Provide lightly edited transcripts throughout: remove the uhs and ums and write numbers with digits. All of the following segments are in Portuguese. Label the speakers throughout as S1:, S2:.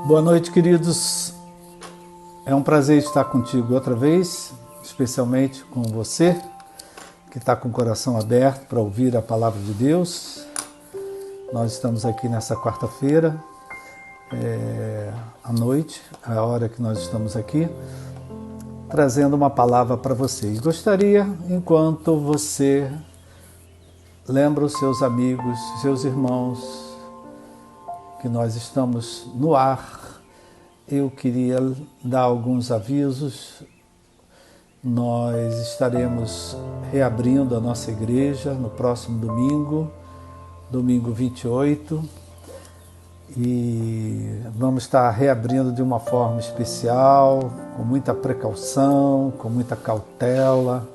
S1: Boa noite, queridos. É um prazer estar contigo outra vez, especialmente com você, que está com o coração aberto para ouvir a palavra de Deus. Nós estamos aqui nessa quarta-feira, à noite, a hora que nós estamos aqui, trazendo uma palavra para você. E gostaria, enquanto você lembra os seus amigos, seus irmãos, que nós estamos no ar, eu queria dar alguns avisos. Nós estaremos reabrindo a nossa igreja no próximo domingo, domingo 28, e vamos estar reabrindo de uma forma especial, com muita precaução, com muita cautela.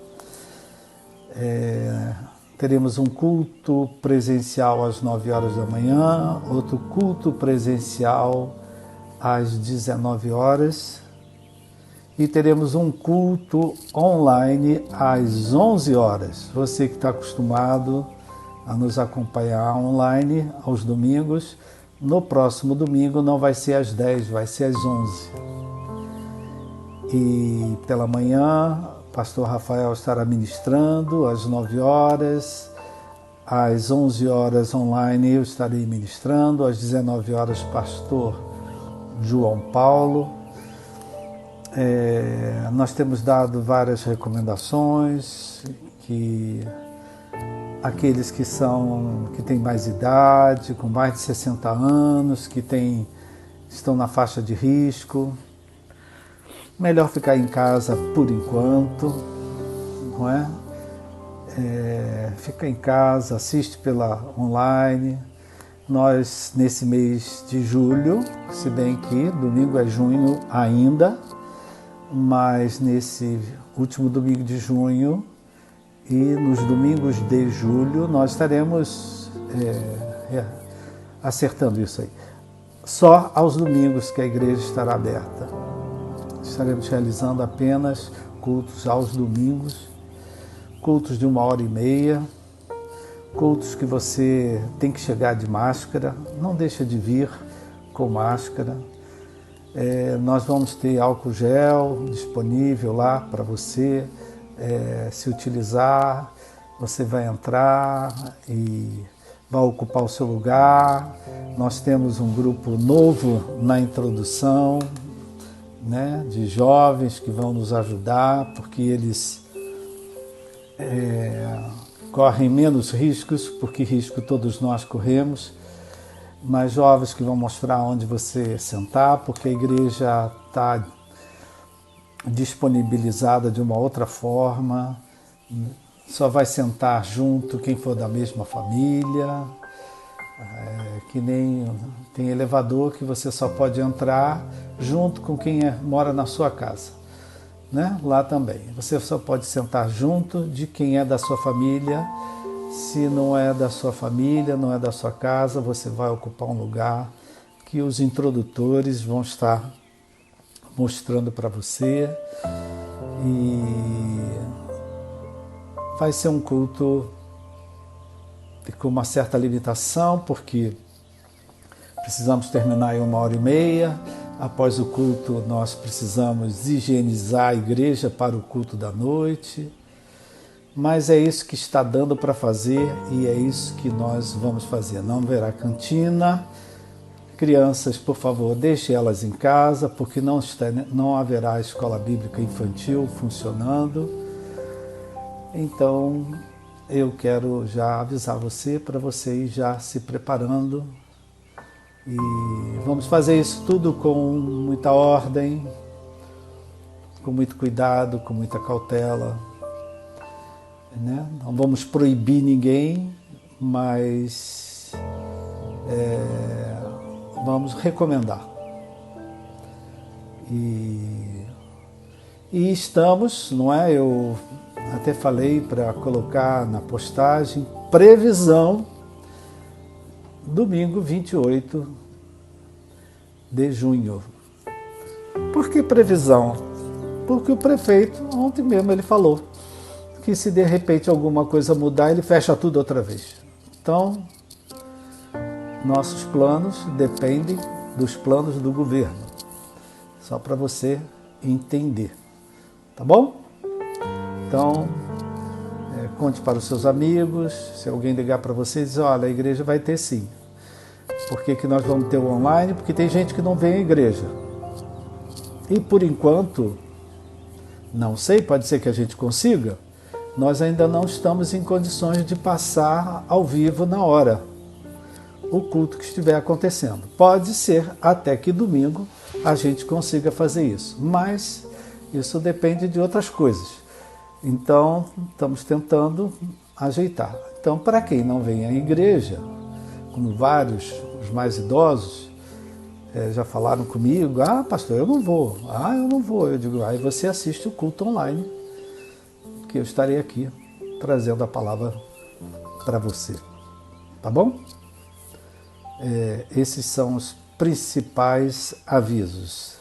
S1: Teremos um culto presencial às 9 horas da manhã, outro culto presencial às 19 horas e teremos um culto online às 11 horas. Você que está acostumado a nos acompanhar online aos domingos, no próximo domingo não vai ser às 10, vai ser às 11. E pela manhã, pastor Rafael estará ministrando às 9 horas, às 11 horas online eu estarei ministrando, às 19 horas pastor João Paulo. Nós temos dado várias recomendações que aqueles que têm mais idade, com mais de 60 anos, que estão na faixa de risco, melhor ficar em casa por enquanto, não é? Fica em casa, assiste pela online. Nós, nesse mês de julho, se bem que domingo é junho ainda, mas nesse último domingo de junho e nos domingos de julho, nós estaremos acertando isso aí. Só aos domingos que a igreja estará aberta. Estaremos realizando apenas cultos aos domingos, cultos de 1h30, cultos que você tem que chegar de máscara, não deixa de vir com máscara. Nós vamos ter álcool gel disponível lá para você se utilizar. Você vai entrar e vai ocupar o seu lugar. Nós temos um grupo novo na introdução, né, de jovens que vão nos ajudar, porque eles correm menos riscos, porque risco todos nós corremos, mas jovens que vão mostrar onde você sentar, porque a igreja está disponibilizada de uma outra forma, só vai sentar junto quem for da mesma família, que nem tem elevador que você só pode entrar junto com quem mora na sua casa, né? Lá também. Você só pode sentar junto de quem é da sua família. Se não é da sua família, não é da sua casa, você vai ocupar um lugar que os introdutores vão estar mostrando para você. E vai ser um culto com uma certa limitação, porque precisamos terminar em 1h30. Após o culto, nós precisamos higienizar a igreja para o culto da noite. Mas é isso que está dando para fazer e é isso que nós vamos fazer. Não haverá crianças, por favor, deixe elas em casa, porque não haverá escola bíblica infantil funcionando. Então, eu quero já avisar você, para você ir já se preparando. E vamos fazer isso tudo com muita ordem, com muito cuidado, com muita cautela, né? Não vamos proibir ninguém, mas vamos recomendar. E estamos, não é? Eu até falei para colocar na postagem, previsão, domingo 28 de junho. Por que previsão? Porque o prefeito, ontem mesmo, ele falou que se de repente alguma coisa mudar, ele fecha tudo outra vez. Então, nossos planos dependem dos planos do governo. Só para você entender. Tá bom? Então, conte para os seus amigos. Se alguém ligar para você e dizer, olha, a igreja vai ter sim. Por que nós vamos ter o online? Porque tem gente que não vem à igreja. E por enquanto, não sei, pode ser que a gente consiga, nós ainda não estamos em condições de passar ao vivo na hora o culto que estiver acontecendo. Pode ser até que domingo a gente consiga fazer isso, mas isso depende de outras coisas. Então, estamos tentando ajeitar. Então, para quem não vem à igreja, como vários, os mais idosos, já falaram comigo, pastor, eu não vou. Eu não vou. Eu digo, aí você assiste o culto online, que eu estarei aqui trazendo a palavra para você. Tá bom? Esses são os principais avisos.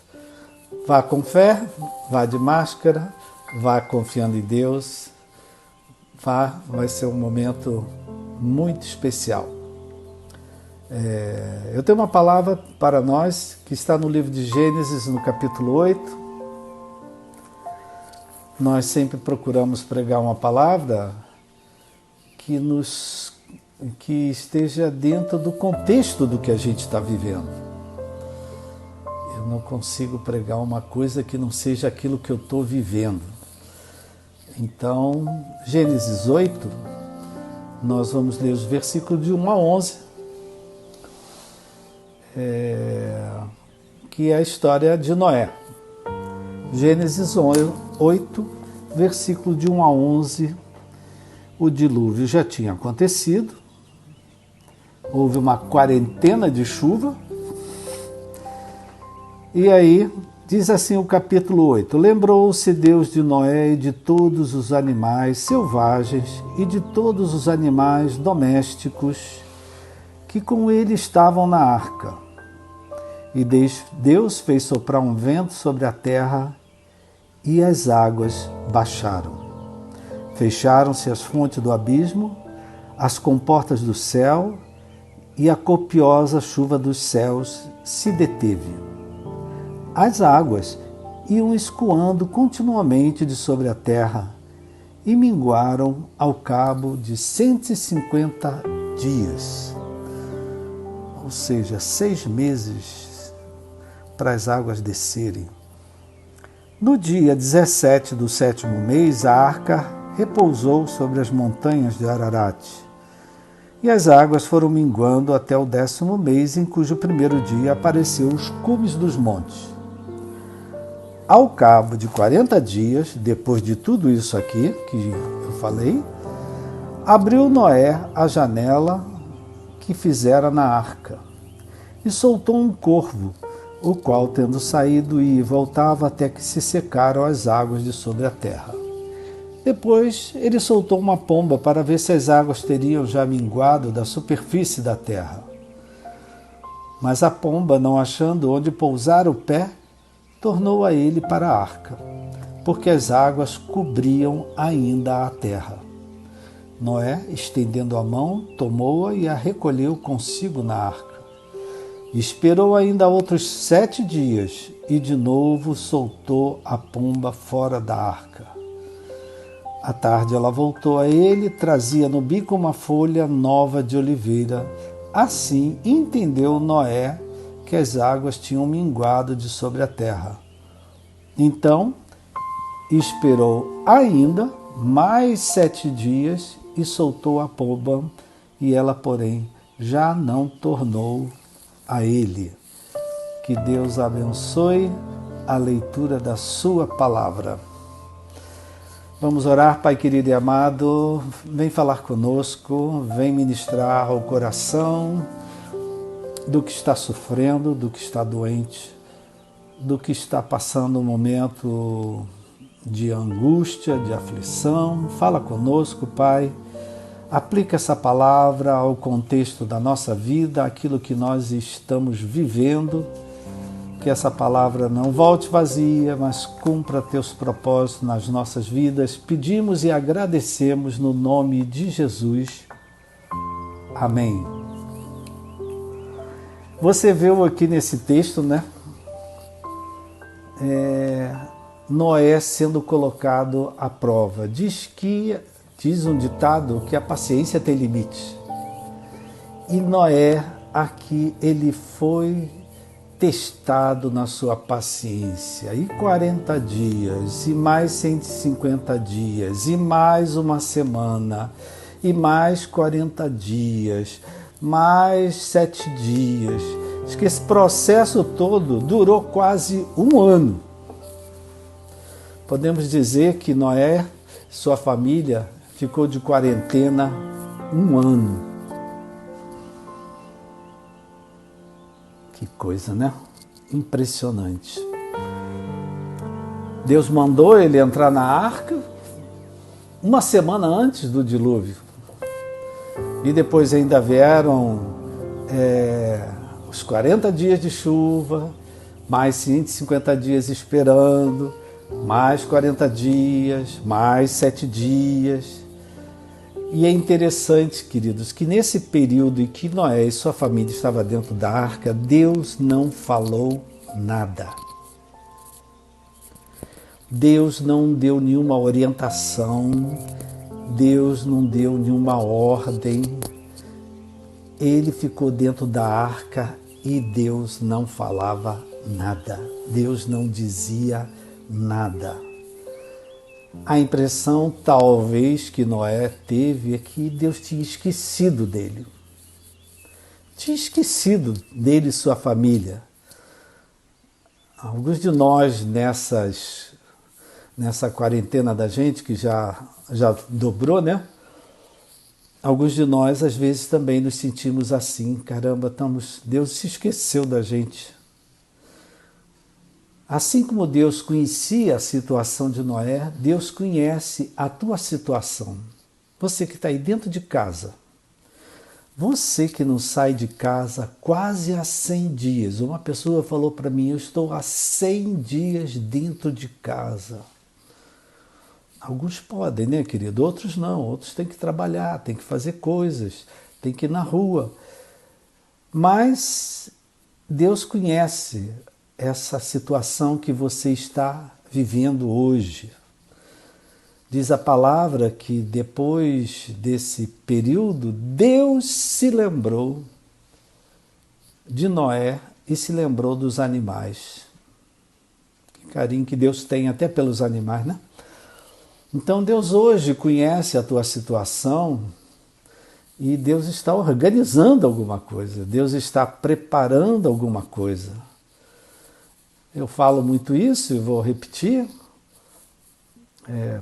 S1: Vá com fé, vá de máscara, vá confiando em Deus, vai ser um momento muito especial. Eu tenho uma palavra para nós que está no livro de Gênesis, no capítulo 8. Nós sempre procuramos pregar uma palavra que esteja dentro do contexto do que a gente está vivendo. Eu não consigo pregar uma coisa que não seja aquilo que eu estou vivendo. Então, Gênesis 8, nós vamos ler os versículos de 1 a 11, que é a história de Noé. Gênesis 8, versículo de 1 a 11, o dilúvio já tinha acontecido, houve uma quarentena de chuva, e aí diz assim o capítulo 8, lembrou-se Deus de Noé e de todos os animais selvagens e de todos os animais domésticos que com ele estavam na arca. E Deus fez soprar um vento sobre a terra e as águas baixaram. Fecharam-se as fontes do abismo, as comportas do céu e a copiosa chuva dos céus se deteve. As águas iam escoando continuamente de sobre a terra e minguaram ao cabo de 150 dias. Ou seja, 6 meses para as águas descerem. No dia 17 do 7º mês, a arca repousou sobre as montanhas de Ararat, e as águas foram minguando até o 10º mês, em cujo primeiro dia apareceu os cumes dos montes. Ao cabo de 40 dias, depois de tudo isso aqui que eu falei, abriu Noé a janela que fizera na arca, e soltou um corvo, o qual, tendo saído, ia e voltava até que se secaram as águas de sobre a terra. Depois ele soltou uma pomba para ver se as águas teriam já minguado da superfície da terra. Mas a pomba, não achando onde pousar o pé, tornou a ele para a arca, porque as águas cobriam ainda a terra. Noé, estendendo a mão, tomou-a e a recolheu consigo na arca. Esperou ainda outros 7 dias e de novo soltou a pomba fora da arca. À tarde ela voltou a ele, trazia no bico uma folha nova de oliveira. Assim entendeu Noé que as águas tinham minguado de sobre a terra. Então esperou ainda mais 7 dias e soltou a pomba, e ela, porém, já não tornou a ele. Que Deus abençoe a leitura da sua palavra. Vamos orar. Pai querido e amado, vem falar conosco, vem ministrar ao coração do que está sofrendo, do que está doente, do que está passando um momento de angústia, de aflição. Fala conosco, Pai. Aplica essa palavra ao contexto da nossa vida, aquilo que nós estamos vivendo. Que essa palavra não volte vazia, mas cumpra teus propósitos nas nossas vidas. Pedimos e agradecemos no nome de Jesus. Amém. Você viu aqui nesse texto, né? Noé sendo colocado à prova. Diz um ditado que a paciência tem limite. E Noé, aqui, ele foi testado na sua paciência. E 40 dias, e mais 150 dias, e mais uma semana, e mais 40 dias, mais 7 dias. Acho que esse processo todo durou quase um ano. Podemos dizer que Noé, sua família, ficou de quarentena um ano. Que coisa, né? Impressionante. Deus mandou ele entrar na arca uma semana antes do dilúvio. E depois ainda vieram os 40 dias de chuva, mais 150 dias esperando, mais 40 dias, mais 7 dias. E é interessante, queridos, que nesse período em que Noé e sua família estavam dentro da arca, Deus não falou nada. Deus não deu nenhuma orientação, Deus não deu nenhuma ordem. Ele ficou dentro da arca e Deus não falava nada. Deus não dizia nada. A impressão, talvez, que Noé teve é que Deus tinha esquecido dele. Tinha esquecido dele e sua família. Alguns de nós, nessa quarentena da gente, que já dobrou, né? Alguns de nós, às vezes, também nos sentimos assim. Caramba, Deus se esqueceu da gente. Assim como Deus conhecia a situação de Noé, Deus conhece a tua situação. Você que está aí dentro de casa, você que não sai de casa quase há 100 dias. Uma pessoa falou para mim, eu estou há 100 dias dentro de casa. Alguns podem, né, querido? Outros não. Outros têm que trabalhar, têm que fazer coisas, têm que ir na rua. Mas Deus conhece essa situação que você está vivendo hoje. Diz a palavra que depois desse período, Deus se lembrou de Noé e se lembrou dos animais. Que carinho que Deus tem até pelos animais, né? Então Deus hoje conhece a tua situação e Deus está organizando alguma coisa, Deus está preparando alguma coisa. Eu falo muito isso e vou repetir.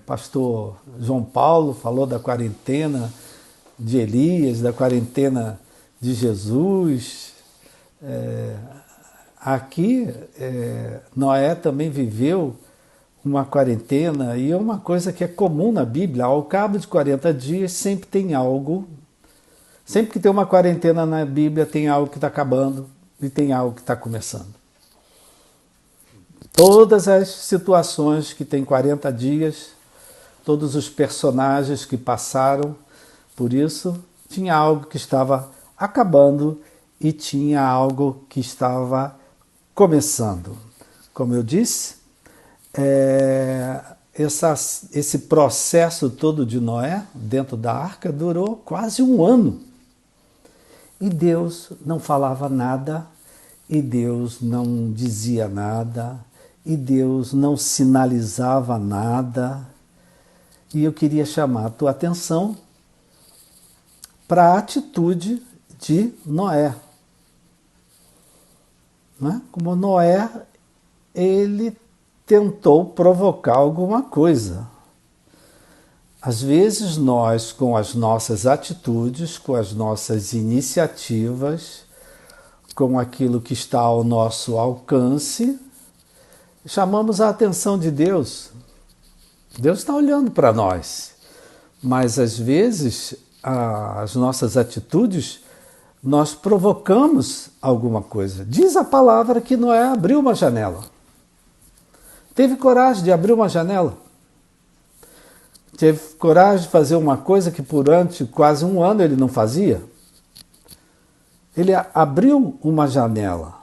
S1: Pastor João Paulo falou da quarentena de Elias, da quarentena de Jesus. Aqui, Noé também viveu uma quarentena e é uma coisa que é comum na Bíblia. Ao cabo de 40 dias sempre tem algo. Sempre que tem uma quarentena na Bíblia tem algo que está acabando e tem algo que está começando. Todas as situações que tem 40 dias, todos os personagens que passaram por isso, tinha algo que estava acabando e tinha algo que estava começando. Como eu disse, esse processo todo de Noé dentro da arca durou quase um ano. E Deus não falava nada, e Deus não dizia nada, e Deus não sinalizava nada. E eu queria chamar a tua atenção para a atitude de Noé. Né? Como Noé, ele tentou provocar alguma coisa. Às vezes nós, com as nossas atitudes, com as nossas iniciativas, com aquilo que está ao nosso alcance, chamamos a atenção de Deus. Deus está olhando para nós, mas às vezes as nossas atitudes, nós provocamos alguma coisa. Diz a palavra que Noé abriu uma janela. Teve coragem de abrir uma janela. Teve coragem de fazer uma coisa que por quase um ano ele não fazia. ele abriu uma janela.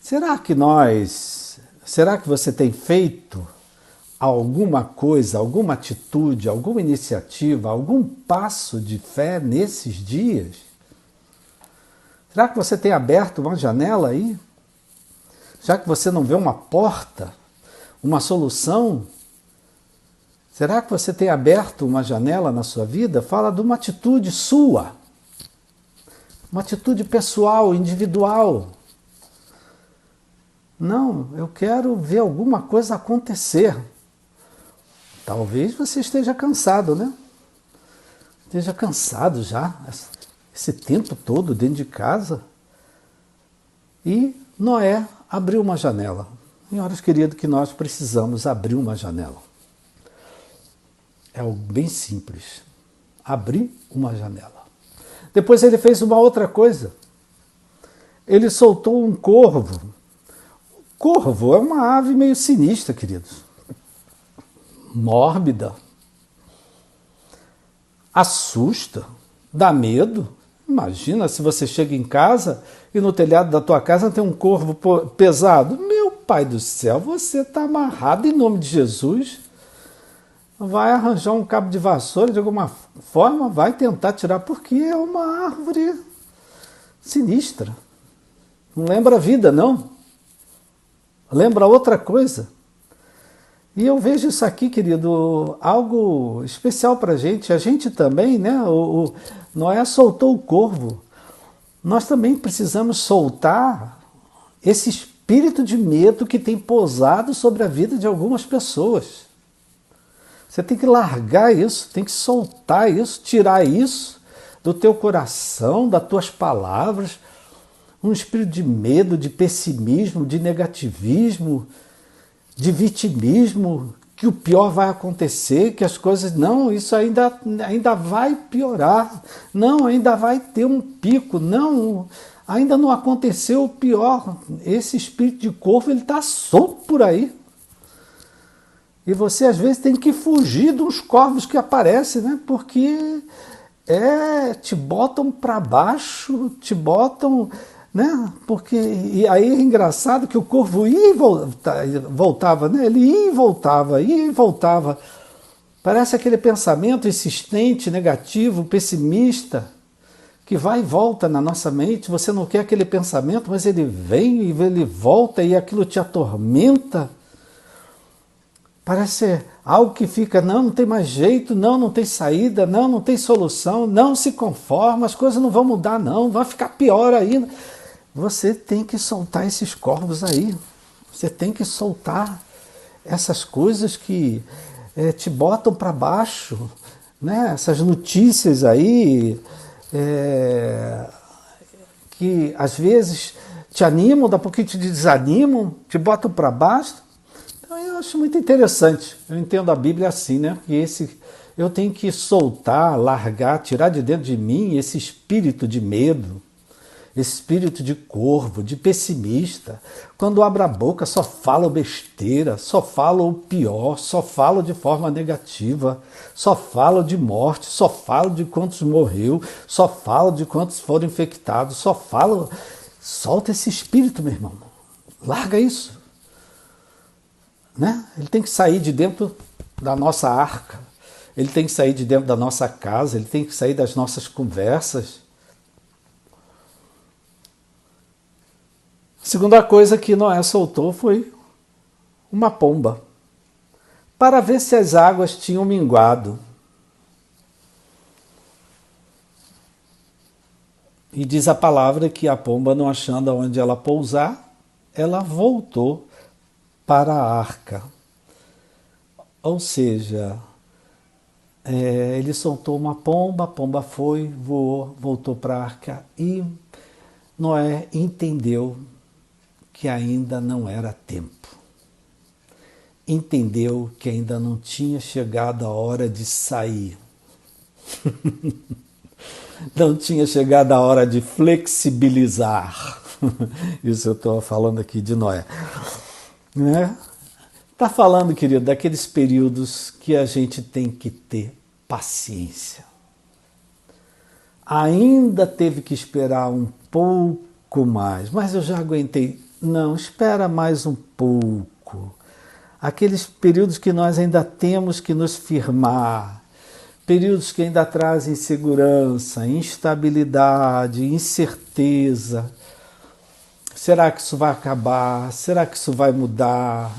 S1: Será que você tem feito alguma coisa, alguma atitude, alguma iniciativa, algum passo de fé nesses dias? Será que você tem aberto uma janela aí? Já que você não vê uma porta, uma solução? Será que você tem aberto uma janela na sua vida? Fala de uma atitude sua, uma atitude pessoal, individual. Não, eu quero ver alguma coisa acontecer. Talvez você esteja cansado, né? Esteja cansado já, esse tempo todo dentro de casa. E Noé abriu uma janela. Senhoras queridas, que nós precisamos abrir uma janela. É algo bem simples. Abrir uma janela. Depois ele fez uma outra coisa. Ele soltou um corvo. Corvo é uma ave meio sinistra, queridos. Mórbida. Assusta. Dá medo. Imagina se você chega em casa e no telhado da tua casa tem um corvo pesado. Meu pai do céu, você está amarrado em nome de Jesus. Vai arranjar um cabo de vassoura de alguma forma, vai tentar tirar, porque é uma árvore sinistra. Não lembra a vida, não. Lembra outra coisa. E eu vejo isso aqui, querido, algo especial para a gente. A gente também, né? O Noé soltou o corvo. Nós também precisamos soltar esse espírito de medo que tem pousado sobre a vida de algumas pessoas. Você tem que largar isso, tem que soltar isso, tirar isso do teu coração, das tuas palavras. Um espírito de medo, de pessimismo, de negativismo, de vitimismo, que o pior vai acontecer, que as coisas... Não, isso ainda vai piorar. Não, ainda vai ter um pico. Não, ainda não aconteceu o pior. Esse espírito de corvo, ele está solto por aí. E você, às vezes, tem que fugir dos corvos que aparecem, né? Porque te botam para baixo, te botam... Né? Porque, e aí é engraçado que o corvo ia e voltava, né? Ele ia e voltava. Parece aquele pensamento insistente, negativo, pessimista, que vai e volta na nossa mente. Você não quer aquele pensamento, mas ele vem e ele volta e aquilo te atormenta. Parece algo que fica, não tem mais jeito, não tem saída, não tem solução, não se conforma, as coisas não vão mudar, não, vai ficar pior ainda. Você tem que soltar esses corvos aí. Você tem que soltar essas coisas que te botam para baixo, né? Essas notícias aí que às vezes te animam, daqui a pouquinho te desanimam, te botam para baixo. Então eu acho muito interessante. Eu entendo a Bíblia assim, né? Que eu tenho que soltar, largar, tirar de dentro de mim esse espírito de medo, esse espírito de corvo, de pessimista. Quando abro a boca só falo besteira, só falo o pior, só falo de forma negativa, só falo de morte, só falo de quantos morreu, só falo de quantos foram infectados, só falo... Solta esse espírito, meu irmão. Larga isso. Né? Ele tem que sair de dentro da nossa arca, ele tem que sair de dentro da nossa casa, ele tem que sair das nossas conversas. A segunda coisa que Noé soltou foi uma pomba, para ver se as águas tinham minguado. E diz a palavra que a pomba, não achando onde ela pousar, ela voltou para a arca. Ou seja, ele soltou uma pomba, a pomba foi, voou, voltou para a arca e Noé entendeu que ainda não era tempo. Entendeu que ainda não tinha chegado a hora de sair. Não tinha chegado a hora de flexibilizar. Isso eu estou falando aqui de Noé. Está falando, querido, daqueles períodos que a gente tem que ter paciência. ainda teve que esperar um pouco mais, mas eu já aguentei. Não, espera mais um pouco. Aqueles períodos que nós ainda temos que nos firmar, períodos que ainda trazem insegurança, instabilidade, incerteza. Será que isso vai acabar? Será que isso vai mudar?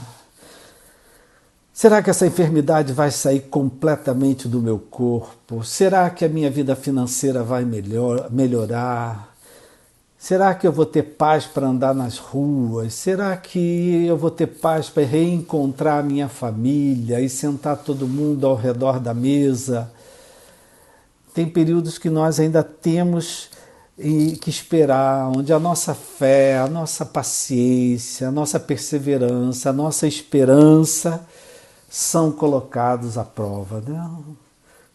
S1: Será que essa enfermidade vai sair completamente do meu corpo? Será que a minha vida financeira vai melhorar? Será que eu vou ter paz para andar nas ruas? Será que eu vou ter paz para reencontrar a minha família e sentar todo mundo ao redor da mesa? Tem períodos que nós ainda temos que esperar, onde a nossa fé, a nossa paciência, a nossa perseverança, a nossa esperança são colocados à prova. Não.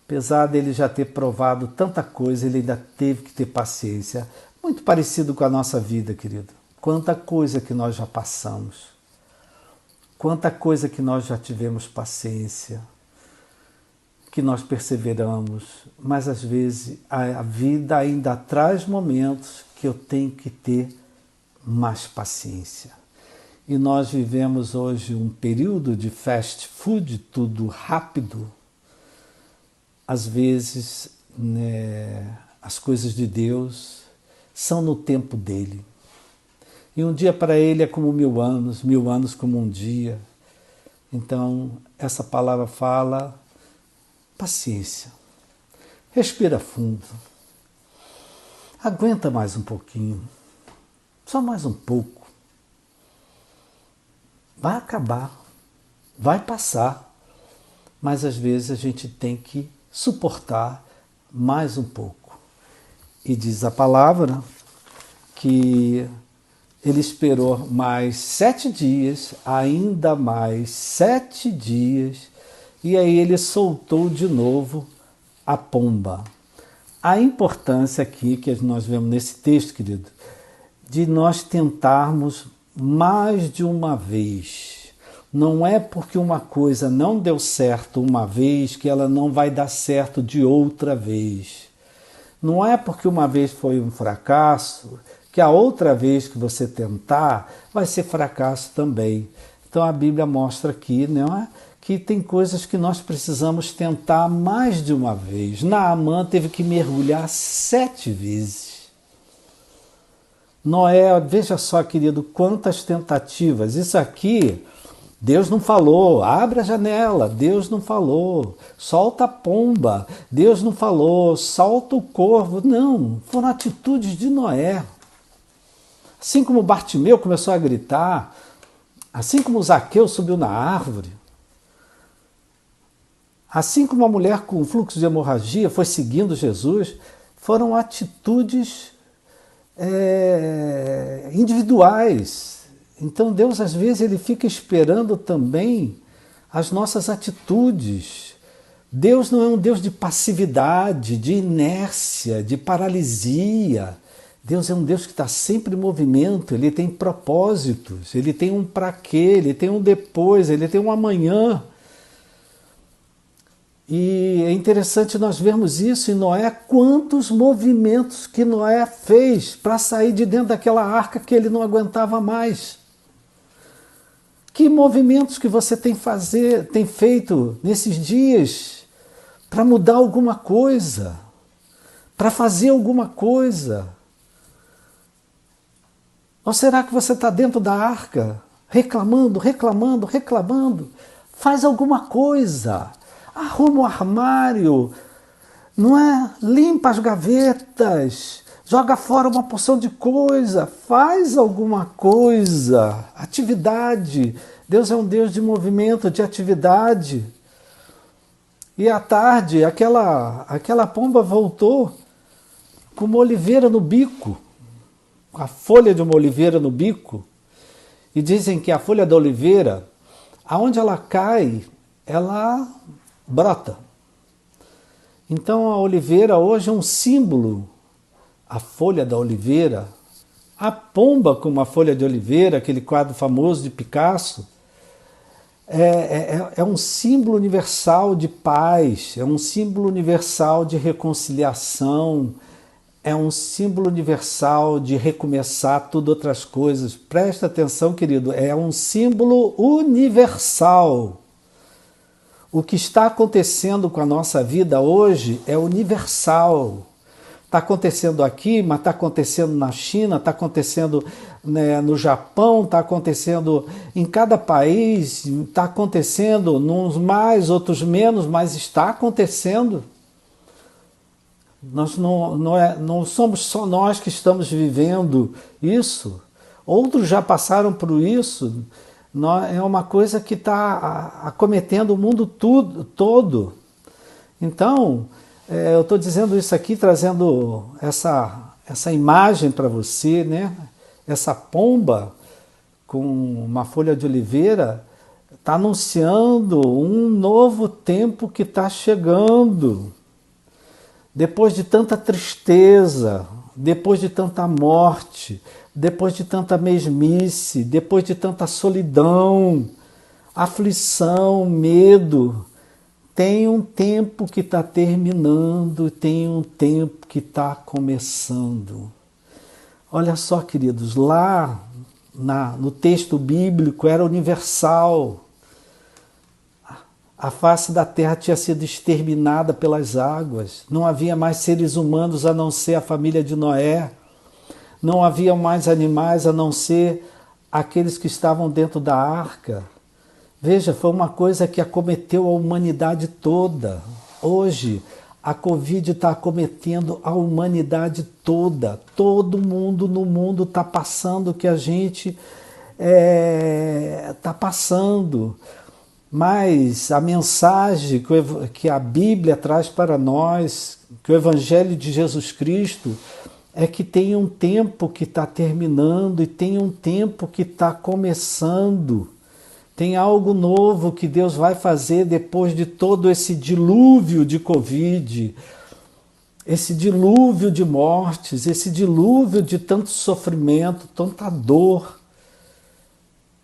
S1: Apesar dele já ter provado tanta coisa, ele ainda teve que ter paciência. Muito parecido com a nossa vida, querido. Quanta coisa que nós já passamos. Quanta coisa que nós já tivemos paciência, que nós perseveramos. Mas às vezes a vida ainda traz momentos que eu tenho que ter mais paciência. E nós vivemos hoje um período de fast food, tudo rápido. Às vezes, as coisas de Deus são no tempo dele. E um dia para ele é como 1000 anos como um dia. Então, essa palavra fala paciência. Respira fundo. Aguenta mais um pouquinho. Só mais um pouco. Vai acabar, vai passar, mas às vezes a gente tem que suportar mais um pouco. E diz a palavra que ele esperou mais 7 dias, ainda mais 7 dias, e aí ele soltou de novo a pomba. A importância aqui que nós vemos nesse texto, querido, de nós tentarmos mais de uma vez. Não é porque uma coisa não deu certo uma vez que ela não vai dar certo de outra vez. Não é porque uma vez foi um fracasso que a outra vez que você tentar vai ser fracasso também. Então a Bíblia mostra aqui, né, que tem coisas que nós precisamos tentar mais de uma vez. Naamã teve que mergulhar 7 vezes. Noé, veja só, querido, quantas tentativas. Isso aqui, Deus não falou, abre a janela, Deus não falou, solta a pomba, Deus não falou, solta o corvo. Não, foram atitudes de Noé. Assim como Bartimeu começou a gritar, assim como Zaqueu subiu na árvore, assim como a mulher com fluxo de hemorragia foi seguindo Jesus, foram atitudes individuais. Então Deus às vezes ele fica esperando também as nossas atitudes. Deus não é um Deus de passividade, de inércia, de paralisia. Deus é um Deus que está sempre em movimento, ele tem propósitos, ele tem um para quê, ele tem um depois, ele tem um amanhã. E é interessante nós vermos isso em Noé, quantos movimentos que Noé fez para sair de dentro daquela arca que ele não aguentava mais. Que movimentos que você tem feito nesses dias para mudar alguma coisa, para fazer alguma coisa? Ou será que você está dentro da arca, reclamando? Faz alguma coisa. Arruma o armário, não é? Limpa as gavetas, joga fora uma porção de coisa, faz alguma coisa, atividade. Deus é um Deus de movimento, de atividade. E à tarde, aquela pomba voltou com uma oliveira no bico, a folha de uma oliveira no bico. E dizem que a folha da oliveira, aonde ela cai, ela brota. Então a oliveira hoje é um símbolo. A folha da oliveira, a pomba com uma folha de oliveira, aquele quadro famoso de Picasso, é um símbolo universal de paz, é um símbolo universal de reconciliação, é um símbolo universal de recomeçar tudo outras coisas. Presta atenção, querido, é um símbolo universal. O que está acontecendo com a nossa vida hoje é universal. Está acontecendo aqui, mas está acontecendo na China, está acontecendo, né, no Japão, está acontecendo em cada país, está acontecendo, uns mais, outros menos, mas está acontecendo. Nós não somos só nós que estamos vivendo isso. Outros já passaram por isso. É uma coisa que está acometendo o mundo todo. Então, eu estou dizendo isso aqui, trazendo essa imagem para você, né? Essa pomba com uma folha de oliveira está anunciando um novo tempo que está chegando. Depois de tanta tristeza, depois de tanta morte, depois de tanta mesmice, depois de tanta solidão, aflição, medo, tem um tempo que está terminando, tem um tempo que está começando. Olha só, queridos, lá no texto bíblico era universal. A face da terra tinha sido exterminada pelas águas. Não havia mais seres humanos a não ser a família de Noé. Não havia mais animais a não ser aqueles que estavam dentro da arca. Veja, foi uma coisa que acometeu a humanidade toda. Hoje, a Covid está acometendo a humanidade toda. Todo mundo no mundo está passando o que a gente está passando. Mas a mensagem que a Bíblia traz para nós, que o Evangelho de Jesus Cristo, é que tem um tempo que está terminando e tem um tempo que está começando. Tem algo novo que Deus vai fazer depois de todo esse dilúvio de Covid, esse dilúvio de mortes, esse dilúvio de tanto sofrimento, tanta dor.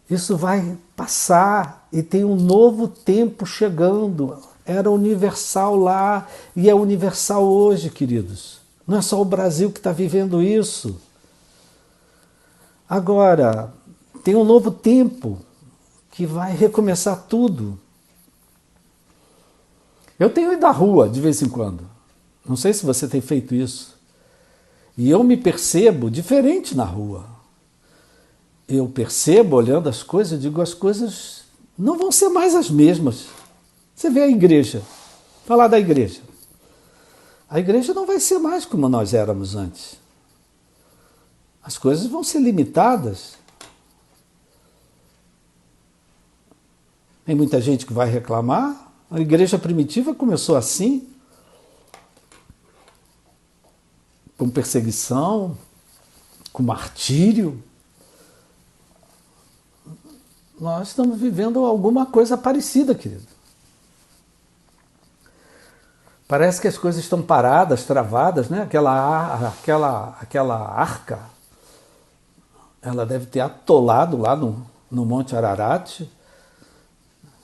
S1: Isso vai passar e tem um novo tempo chegando. Era universal lá e é universal hoje, queridos. Não é só o Brasil que está vivendo isso. Agora, tem um novo tempo que vai recomeçar tudo. Eu tenho ido à rua de vez em quando. Não sei se você tem feito isso. E eu me percebo diferente na rua. Eu percebo, olhando as coisas, eu digo, as coisas não vão ser mais as mesmas. Você vê a igreja, falar da igreja. A igreja não vai ser mais como nós éramos antes. As coisas vão ser limitadas. Tem muita gente que vai reclamar. A igreja primitiva começou assim, com perseguição, com martírio. Nós estamos vivendo alguma coisa parecida, querido. Parece que as coisas estão paradas, travadas, né? Aquela arca, ela deve ter atolado lá no Monte Ararat.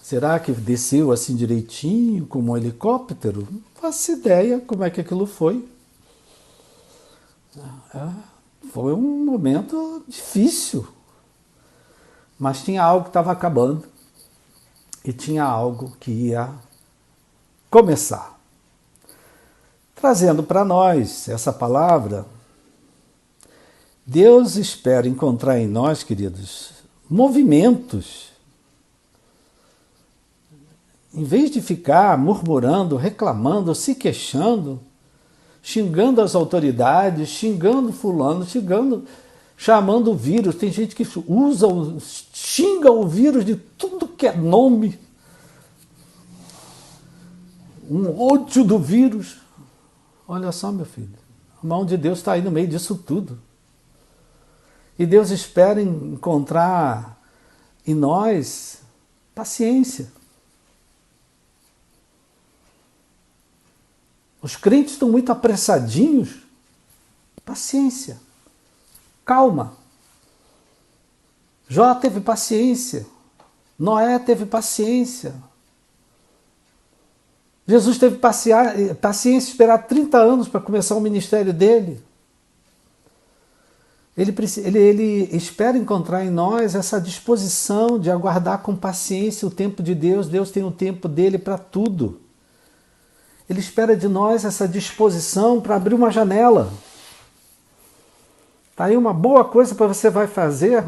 S1: Será que desceu assim direitinho, como um helicóptero? Não faço ideia como é que aquilo foi. Foi um momento difícil. Mas tinha algo que estava acabando e tinha algo que ia começar. Trazendo para nós essa palavra, Deus espera encontrar em nós, queridos, movimentos. Em vez de ficar murmurando, reclamando, se queixando, xingando as autoridades, xingando fulano, chamando o vírus. Tem gente que xinga o vírus de tudo que é nome. Um ódio do vírus. Olha só, meu filho, a mão de Deus está aí no meio disso tudo. E Deus espera encontrar em nós paciência. Os crentes estão muito apressadinhos. Paciência. Calma. Jó teve paciência. Noé teve paciência. Jesus teve paciência de esperar 30 anos para começar o ministério dele. Ele espera encontrar em nós essa disposição de aguardar com paciência o tempo de Deus. Deus tem o tempo dele para tudo. Ele espera de nós essa disposição para abrir uma janela. Está aí uma boa coisa para você vai fazer.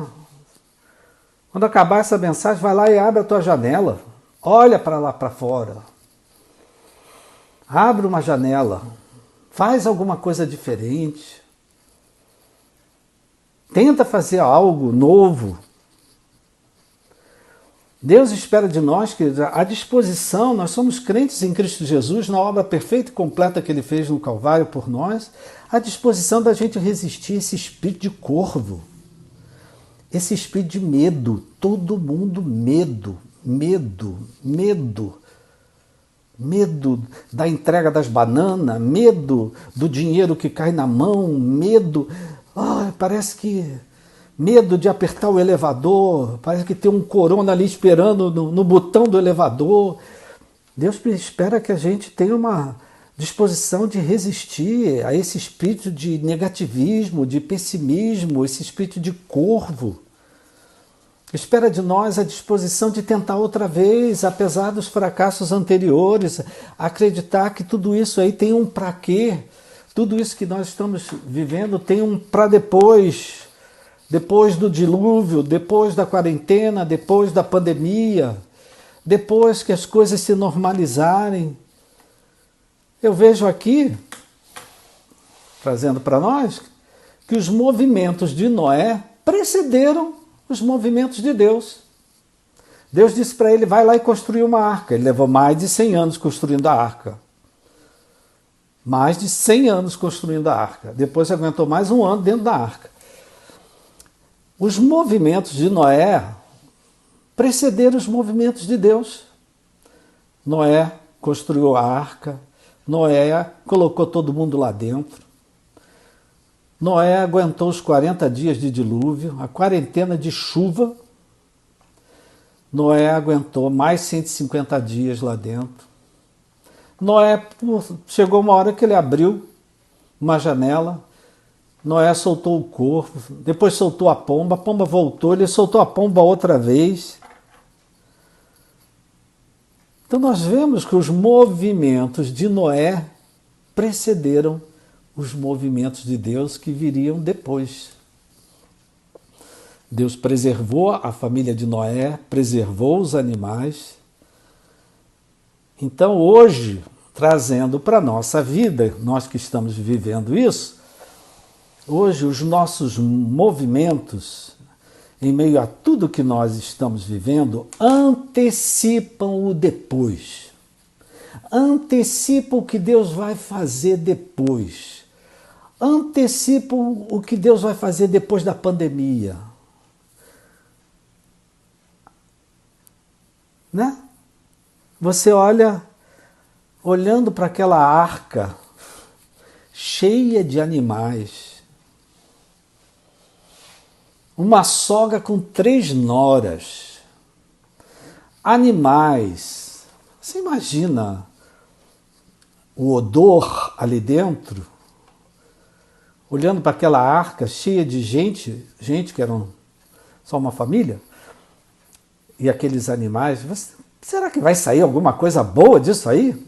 S1: Quando acabar essa mensagem, vai lá e abre a tua janela. Olha para lá para fora. Abre uma janela. Faz alguma coisa diferente. Tenta fazer algo novo. Deus espera de nós que a disposição, nós somos crentes em Cristo Jesus, na obra perfeita e completa que Ele fez no Calvário por nós, a disposição da gente resistir a esse espírito de corvo, esse espírito de medo, todo mundo medo da entrega das bananas, medo do dinheiro que cai na mão, medo, parece que medo de apertar o elevador, parece que tem um corona ali esperando no botão do elevador. Deus espera que a gente tenha uma disposição de resistir a esse espírito de negativismo, de pessimismo, esse espírito de corvo. Espera de nós a disposição de tentar outra vez, apesar dos fracassos anteriores, acreditar que tudo isso aí tem um para quê, tudo isso que nós estamos vivendo tem um para depois. Depois do dilúvio, depois da quarentena, depois da pandemia, depois que as coisas se normalizarem. Eu vejo aqui, trazendo para nós, que os movimentos de Noé precederam os movimentos de Deus. Deus disse para ele, vai lá e construir uma arca. Ele levou mais de 100 anos construindo a arca. Mais de 100 anos construindo a arca. Depois aguentou mais um ano dentro da arca. Os movimentos de Noé precederam os movimentos de Deus. Noé construiu a arca, Noé colocou todo mundo lá dentro. Noé aguentou os 40 dias de dilúvio, a quarentena de chuva. Noé aguentou mais 150 dias lá dentro. Noé, chegou uma hora que ele abriu uma janela, Noé soltou o corvo, depois soltou a pomba voltou, ele soltou a pomba outra vez. Então nós vemos que os movimentos de Noé precederam os movimentos de Deus que viriam depois. Deus preservou a família de Noé, preservou os animais. Então hoje, trazendo para a nossa vida, nós que estamos vivendo isso, hoje, os nossos movimentos, em meio a tudo que nós estamos vivendo, antecipam o depois. Antecipam o que Deus vai fazer depois. Antecipam o que Deus vai fazer depois da pandemia. Né? Você olhando para aquela arca cheia de animais, uma sogra com 3 noras, animais. Você imagina o odor ali dentro? Olhando para aquela arca cheia de gente que eram só uma família, e aqueles animais. Será que vai sair alguma coisa boa disso aí?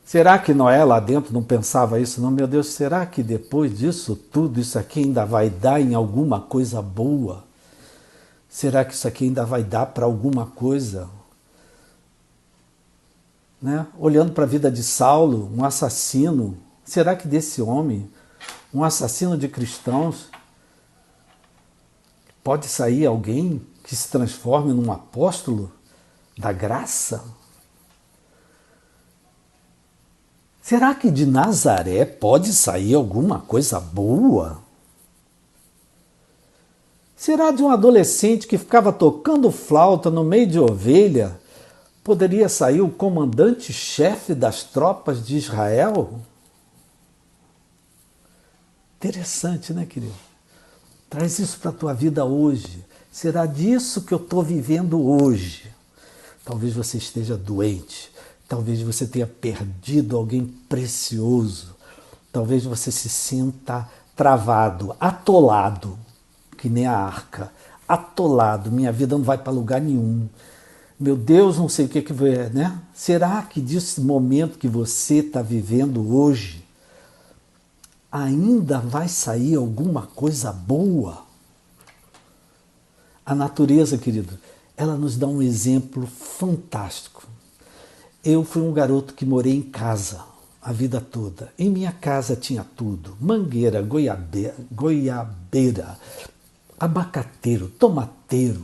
S1: Será que Noé lá dentro não pensava isso? Não, meu Deus, será que depois disso tudo, isso aqui ainda vai dar em alguma coisa boa? Será que isso aqui ainda vai dar para alguma coisa? Né? Olhando para a vida de Saulo, um assassino, será que desse homem, um assassino de cristãos, pode sair alguém que se transforme num apóstolo da graça? Será que de Nazaré pode sair alguma coisa boa? Será de um adolescente que ficava tocando flauta no meio de ovelha, poderia sair o comandante-chefe das tropas de Israel? Interessante, né, querido? Traz isso para a tua vida hoje. Será disso que eu estou vivendo hoje? Talvez você esteja doente. Talvez você tenha perdido alguém precioso. Talvez você se sinta travado, atolado, que nem a arca. Atolado, minha vida não vai para lugar nenhum. Meu Deus, não sei o que vai, né? Será que desse momento que você está vivendo hoje, ainda vai sair alguma coisa boa? A natureza, querido, ela nos dá um exemplo fantástico. Eu fui um garoto que morei em casa a vida toda. Em minha casa tinha tudo: mangueira, goiabeira, abacateiro, tomateiro.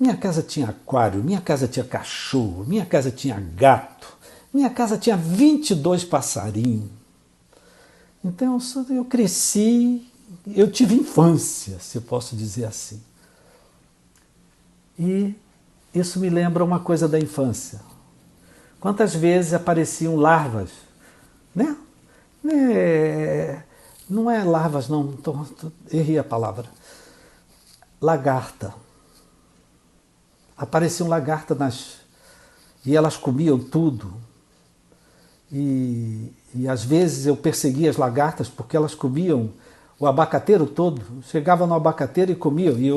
S1: Minha casa tinha aquário, minha casa tinha cachorro, minha casa tinha gato, minha casa tinha 22 passarinhos. Então eu cresci, eu tive infância, se eu posso dizer assim. E isso me lembra uma coisa da infância. Quantas vezes apareciam larvas, né? Não é larvas, não, errei a palavra. Lagarta. Apareciam lagartas e elas comiam tudo. E às vezes eu perseguia as lagartas porque elas comiam o abacateiro todo. Chegava no abacateiro e comiam. E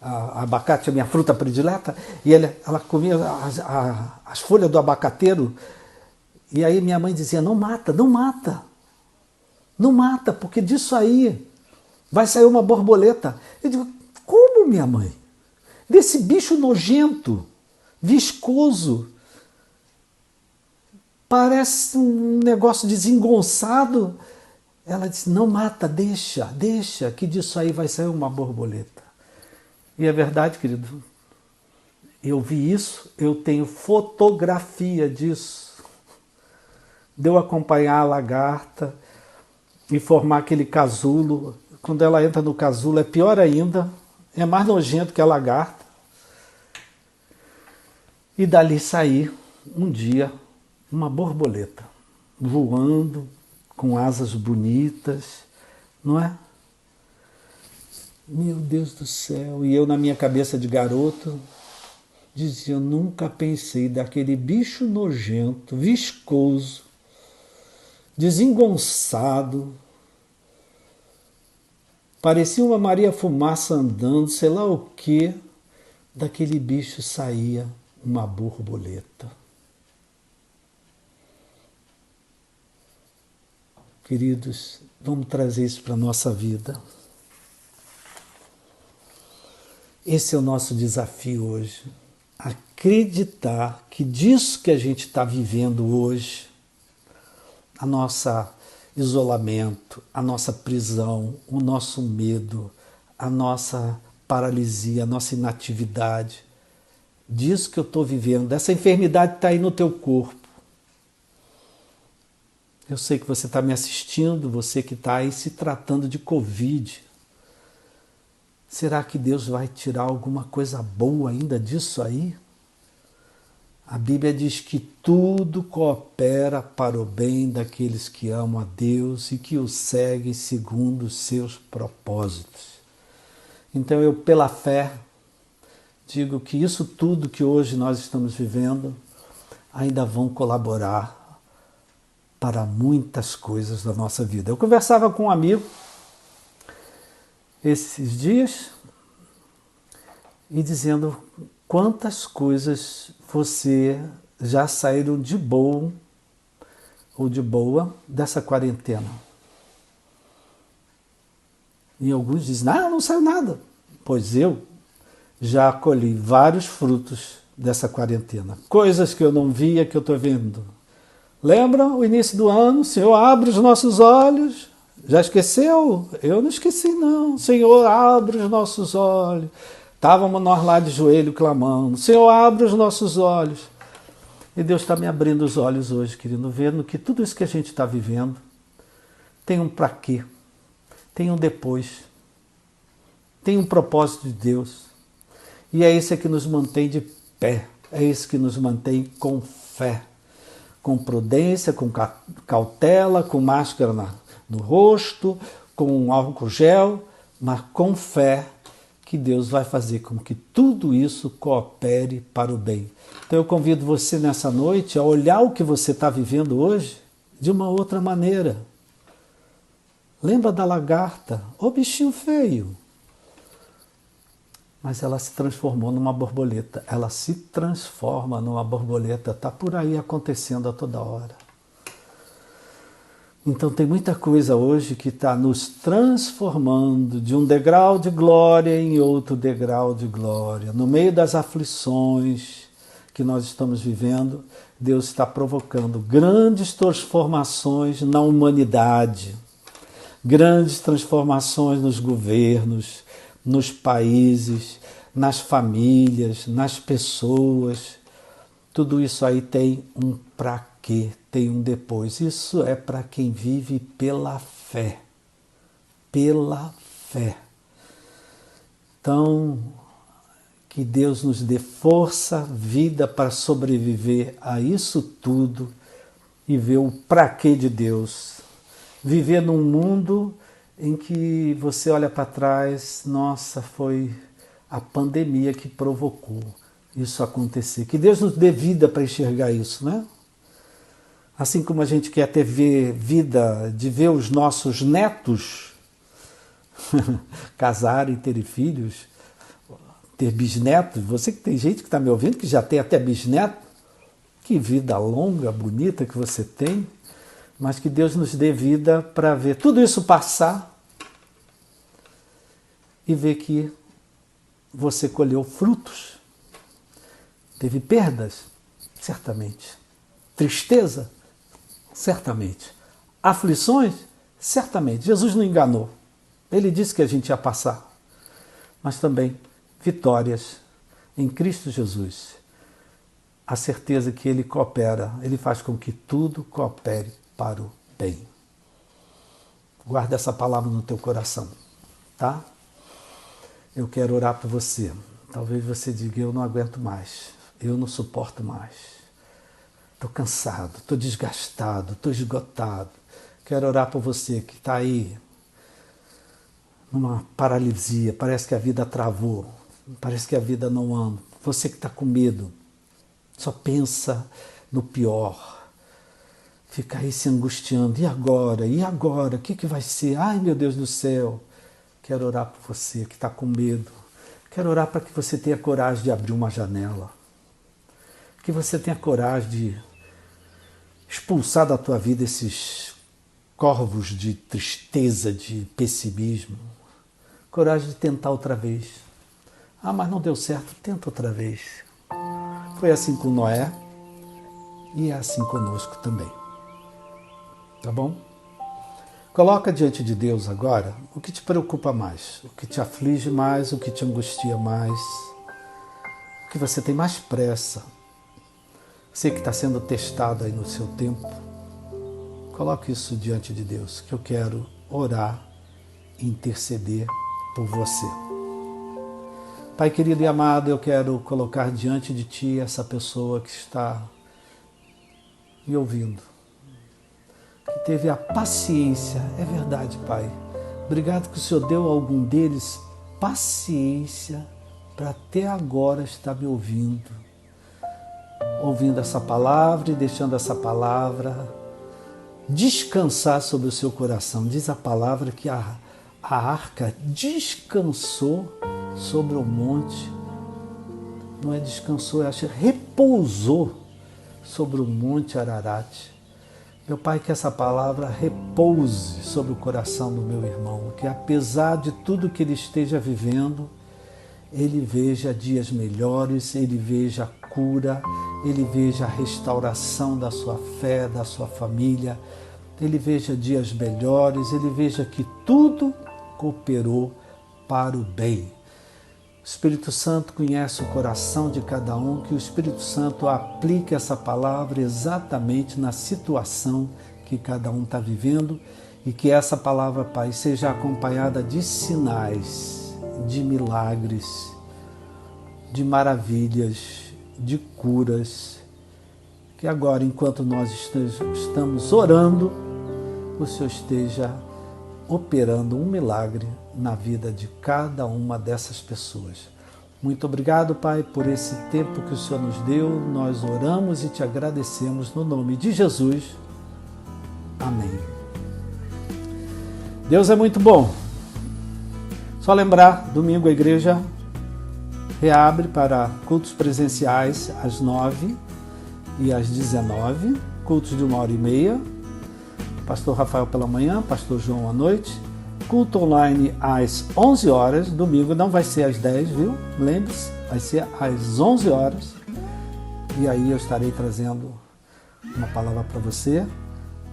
S1: abacate é minha fruta predileta, e ela comia as folhas do abacateiro. E aí minha mãe dizia: não mata, não mata. Não mata, porque disso aí vai sair uma borboleta. Eu digo: como, minha mãe? Desse bicho nojento, viscoso, parece um negócio desengonçado. Ela disse: não mata, deixa, que disso aí vai sair uma borboleta. E é verdade, querido, eu vi isso, eu tenho fotografia disso. De eu acompanhar a lagarta e formar aquele casulo. Quando ela entra no casulo é pior ainda, é mais nojento que a lagarta. E dali sair, um dia, uma borboleta, voando, com asas bonitas, não é? Meu Deus do céu! E eu, na minha cabeça de garoto, dizia: eu nunca pensei daquele bicho nojento, viscoso, desengonçado, parecia uma Maria Fumaça andando, sei lá o que, daquele bicho saía uma borboleta. Queridos, vamos trazer isso para a nossa vida. Esse é o nosso desafio hoje. Acreditar que disso que a gente está vivendo hoje, a nossa isolamento, a nossa prisão, o nosso medo, a nossa paralisia, a nossa inatividade, disso que eu estou vivendo, dessa enfermidade está aí no teu corpo. Eu sei que você está me assistindo, você que está aí se tratando de Covid. Será que Deus vai tirar alguma coisa boa ainda disso aí? A Bíblia diz que tudo coopera para o bem daqueles que amam a Deus e que o seguem segundo os seus propósitos. Então eu, pela fé, digo que isso tudo que hoje nós estamos vivendo ainda vão colaborar para muitas coisas da nossa vida. Eu conversava com um amigo esses dias e dizendo quantas coisas você já saíram de bom ou de boa dessa quarentena. E alguns dizem: não saiu nada. Pois eu já colhi vários frutos dessa quarentena. Coisas que eu não via, que eu estou vendo. Lembra o início do ano? Senhor, abre os nossos olhos. Já esqueceu? Eu não esqueci, não. Senhor, abre os nossos olhos. Estávamos nós lá de joelho clamando: Senhor, abre os nossos olhos. E Deus está me abrindo os olhos hoje, querido, vendo que tudo isso que a gente está vivendo tem um para quê, tem um depois, tem um propósito de Deus. E é esse que nos mantém de pé, é esse que nos mantém com fé, com prudência, com cautela, com máscara no rosto, com álcool gel, mas com fé que Deus vai fazer com que tudo isso coopere para o bem. Então eu convido você nessa noite a olhar o que você está vivendo hoje de uma outra maneira. Lembra da lagarta? Ô bichinho feio! Mas ela se transformou numa borboleta. Ela se transforma numa borboleta. Está por aí acontecendo a toda hora. Então tem muita coisa hoje que está nos transformando de um degrau de glória em outro degrau de glória. No meio das aflições que nós estamos vivendo, Deus está provocando grandes transformações na humanidade, grandes transformações nos governos, nos países, nas famílias, nas pessoas. Tudo isso aí tem um pra quê, tem um depois. Isso é para quem vive pela fé. Pela fé. Então, que Deus nos dê força, vida para sobreviver a isso tudo e ver o pra quê de Deus. Viver num mundo em que você olha para trás, nossa, foi a pandemia que provocou isso acontecer. Que Deus nos dê vida para enxergar isso, né? Assim como a gente quer ter vida de ver os nossos netos casarem, terem filhos, ter bisnetos. Você que tem gente que está me ouvindo que já tem até bisneto. Que vida longa, bonita que você tem. Mas que Deus nos dê vida para ver tudo isso passar e ver que você colheu frutos. Teve perdas? Certamente. Tristeza? Certamente. Aflições? Certamente. Jesus não enganou. Ele disse que a gente ia passar. Mas também vitórias em Cristo Jesus. A certeza que Ele coopera, Ele faz com que tudo coopere para o bem. Guarda essa palavra no teu coração, tá? Eu quero orar por você. Talvez você diga, eu não aguento mais, eu não suporto mais. Estou cansado, estou desgastado, estou esgotado. Quero orar por você que está aí numa paralisia, parece que a vida travou, parece que a vida não anda. Você que está com medo, só pensa no pior. Fica aí se angustiando. E agora? E agora? O que vai ser? Ai, meu Deus do céu. Quero orar por você que está com medo. Quero orar para que você tenha coragem de abrir uma janela. Que você tenha coragem de expulsar da tua vida esses corvos de tristeza, de pessimismo. Coragem de tentar outra vez. Ah, mas não deu certo. Tenta outra vez. Foi assim com Noé e é assim conosco também. Tá bom? Coloca diante de Deus agora o que te preocupa mais, o que te aflige mais, o que te angustia mais, o que você tem mais pressa. Você que está sendo testado aí no seu tempo, coloque isso diante de Deus, que eu quero orar e interceder por você. Pai querido e amado, eu quero colocar diante de Ti essa pessoa que está me ouvindo, que teve a paciência, é verdade, Pai. Obrigado que o Senhor deu a algum deles paciência para até agora estar me ouvindo essa palavra e deixando essa palavra descansar sobre o seu coração. Diz a palavra que a arca descansou sobre o monte, não é descansou, repousou sobre o monte Ararat. Meu Pai, que essa palavra repouse sobre o coração do meu irmão, que apesar de tudo que ele esteja vivendo, ele veja dias melhores, ele veja a cura, ele veja a restauração da sua fé, da sua família, ele veja dias melhores, ele veja que tudo cooperou para o bem. O Espírito Santo conhece o coração de cada um, que o Espírito Santo aplique essa palavra exatamente na situação que cada um está vivendo e que essa palavra, Pai, seja acompanhada de sinais, de milagres, de maravilhas, de curas, que agora, enquanto nós estamos orando, o Senhor esteja operando um milagre na vida de cada uma dessas pessoas. Muito obrigado, Pai, por esse tempo que o Senhor nos deu. Nós oramos e te agradecemos no nome de Jesus. Amém. Deus é muito bom. Só lembrar, domingo a igreja reabre para cultos presenciais às 9 e às 19, cultos de 1h30, pastor Rafael pela manhã, pastor João à noite, culto online às 11 horas, domingo não vai ser às 10, viu? Lembre-se, vai ser às 11 horas, e aí eu estarei trazendo uma palavra para você,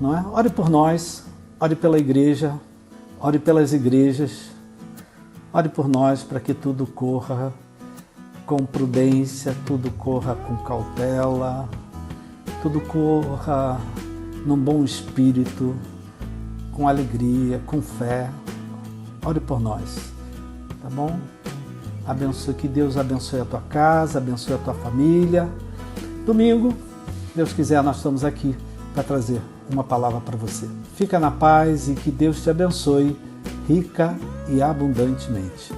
S1: não é? Ore por nós, ore pela igreja, ore pelas igrejas, ore por nós para que tudo corra com prudência, tudo corra com cautela, tudo corra num bom espírito, com alegria, com fé. Ore por nós, tá bom? Que Deus abençoe a tua casa, abençoe a tua família. Domingo, Deus quiser, nós estamos aqui para trazer uma palavra para você. Fica na paz e que Deus te abençoe rica e abundantemente.